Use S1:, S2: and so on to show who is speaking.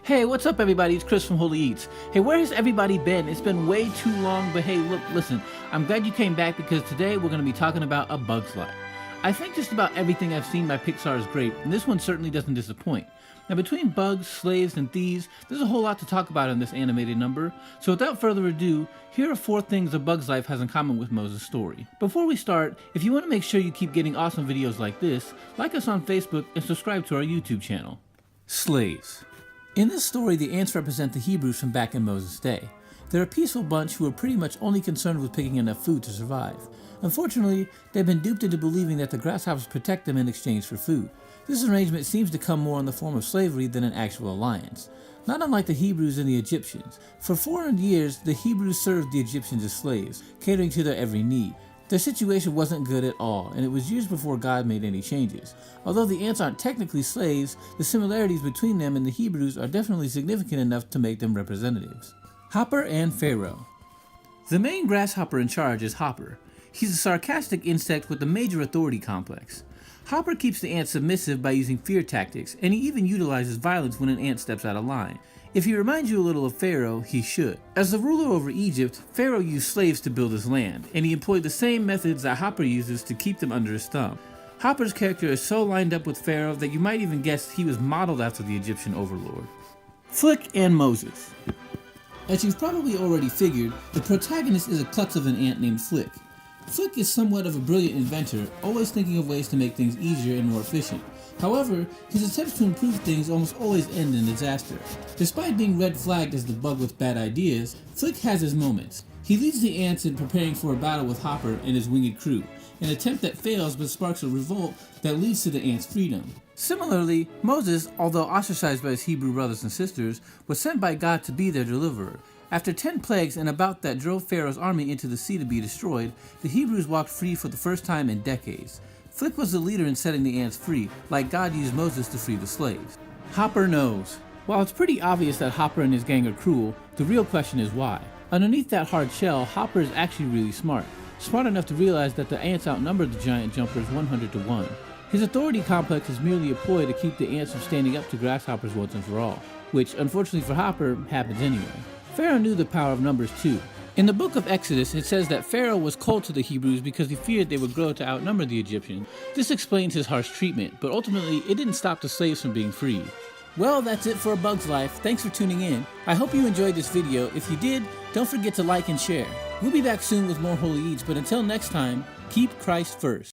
S1: Hey, what's up everybody? It's Chris from Holy Eats. Hey, where has everybody been? It's been way too long, but hey, look, listen, I'm glad you came back because today we're going to be talking about A Bug's Life. I think just about everything I've seen by Pixar is great, and this one certainly doesn't disappoint. Now, between bugs, slaves, and thieves, there's a whole lot to talk about in this animated number, so without further ado, here are 4 things A Bug's Life has in common with Moses' story. Before we start, if you want to make sure you keep getting awesome videos like this, like us on Facebook and subscribe to our YouTube channel. Slaves. In this story, the ants represent the Hebrews from back in Moses' day. They're a peaceful bunch who are pretty much only concerned with picking enough food to survive. Unfortunately, they've been duped into believing that the grasshoppers protect them in exchange for food. This arrangement seems to come more in the form of slavery than an actual alliance. Not unlike the Hebrews and the Egyptians. For 400 years, the Hebrews served the Egyptians as slaves, catering to their every need. Their situation wasn't good at all, and it was years before God made any changes. Although the ants aren't technically slaves, the similarities between them and the Hebrews are definitely significant enough to make them representatives. Hopper and Pharaoh. The main grasshopper in charge is Hopper. He's a sarcastic insect with a major authority complex. Hopper keeps the ants submissive by using fear tactics, and he even utilizes violence when an ant steps out of line. If he reminds you a little of Pharaoh, he should. As the ruler over Egypt, Pharaoh used slaves to build his land, and he employed the same methods that Hopper uses to keep them under his thumb. Hopper's character is so lined up with Pharaoh that you might even guess he was modeled after the Egyptian overlord. Flick and Moses. As you've probably already figured, the protagonist is a klutz of an ant named Flick. Flick is somewhat of a brilliant inventor, always thinking of ways to make things easier and more efficient. However, his attempts to improve things almost always end in disaster. Despite being red flagged as the bug with bad ideas, Flick has his moments. He leads the ants in preparing for a battle with Hopper and his winged crew, an attempt that fails but sparks a revolt that leads to the ants' freedom. Similarly, Moses, although ostracized by his Hebrew brothers and sisters, was sent by God to be their deliverer. After 10 plagues and a bout that drove Pharaoh's army into the sea to be destroyed, the Hebrews walked free for the first time in decades. Flick was the leader in setting the ants free, like God used Moses to free the slaves. Hopper knows. While it's pretty obvious that Hopper and his gang are cruel, the real question is why. Underneath that hard shell, Hopper is actually really smart. Smart enough to realize that the ants outnumber the giant jumpers 100 to 1. His authority complex is merely a ploy to keep the ants from standing up to grasshoppers once and for all, which, unfortunately for Hopper, happens anyway. Pharaoh knew the power of numbers too. In the book of Exodus, it says that Pharaoh was cold to the Hebrews because he feared they would grow to outnumber the Egyptians. This explains his harsh treatment, but ultimately it didn't stop the slaves from being freed. Well, that's it for A Bug's Life. Thanks for tuning in. I hope you enjoyed this video. If you did, don't forget to like and share. We'll be back soon with more Holy Eats, but until next time, keep Christ first.